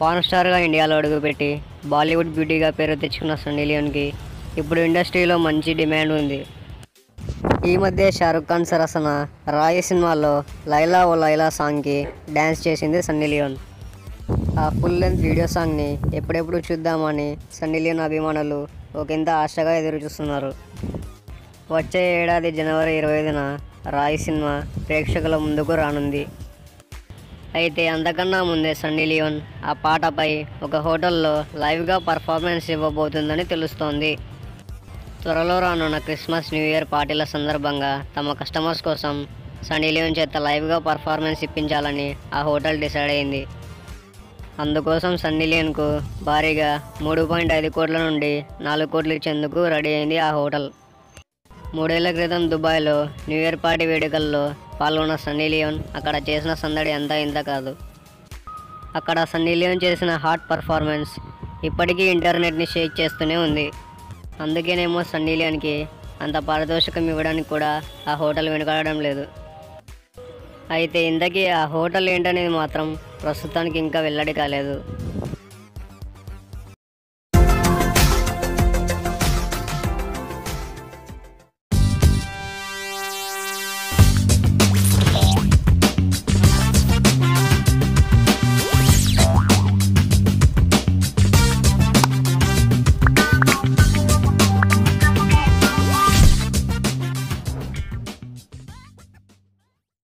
Pan స్టార్గా ఇండియాలో అడుగుపెట్టి బాలీవుడ్ బ్యూటీగా పేరు తెచ్చుకున్న సన్నీ లియోన్కి ఇప్పుడు ఇండస్ట్రీలో మంచి డిమాండ్ ఉంది. ఈ మధ్య షారుఖ్ ఖాన్ సరసన రాయి సినిమాలో లైలా ఓ లైలా సాంగ్కి డ్యాన్స్ చేసింది సన్నీ లియోన్. ఆ ఫుల్ లెంత్ వీడియో సాంగ్ని ఎప్పుడెప్పుడు చూద్దామని సన్నీ లియోన్ అభిమానులు ఒకంత ఆశగా ఎదురు చూస్తున్నారు. వచ్చే ఏడాది జనవరి 25న రాయి సినిమా ప్రేక్షకుల ముందుకు రానుంది. అయితే అంతకన్నా ముందే సన్నీ లియోన్ ఆ పాటపై ఒక హోటల్లో లైవ్గా పర్ఫార్మెన్స్ ఇవ్వబోతుందని తెలుస్తోంది. త్వరలో రానున్న క్రిస్మస్ న్యూ ఇయర్ పార్టీల సందర్భంగా తమ కస్టమర్స్ కోసం సన్నీ లియోన్ చేత లైవ్గా పర్ఫార్మెన్స్ ఇప్పించాలని ఆ హోటల్ డిసైడ్ అయింది. అందుకోసం సన్నీ లియోన్కు భారీగా 3.5 కోట్ల నుండి 4 కోట్లు ఇచ్చేందుకు రెడీ అయింది ఆ హోటల్. 3 ఏళ్ల క్రితం దుబాయ్లో న్యూ ఇయర్ పార్టీ వేడుకల్లో పాల్గొన్న సన్నీ లియోన్ అక్కడ చేసిన సందడి అంతా ఇంత కాదు. అక్కడ సన్నీ లియోన్ చేసిన హాట్ పర్ఫార్మెన్స్ ఇప్పటికీ ఇంటర్నెట్ని షేక్ చేస్తూనే ఉంది. అందుకేనేమో సన్నీ లియోన్కి అంత పారితోషికం ఇవ్వడానికి కూడా ఆ హోటల్ వెనుకాడడం లేదు. అయితే ఇంతకీ ఆ హోటల్ ఏంటనేది మాత్రం ప్రస్తుతానికి ఇంకా వెల్లడి కాలేదు.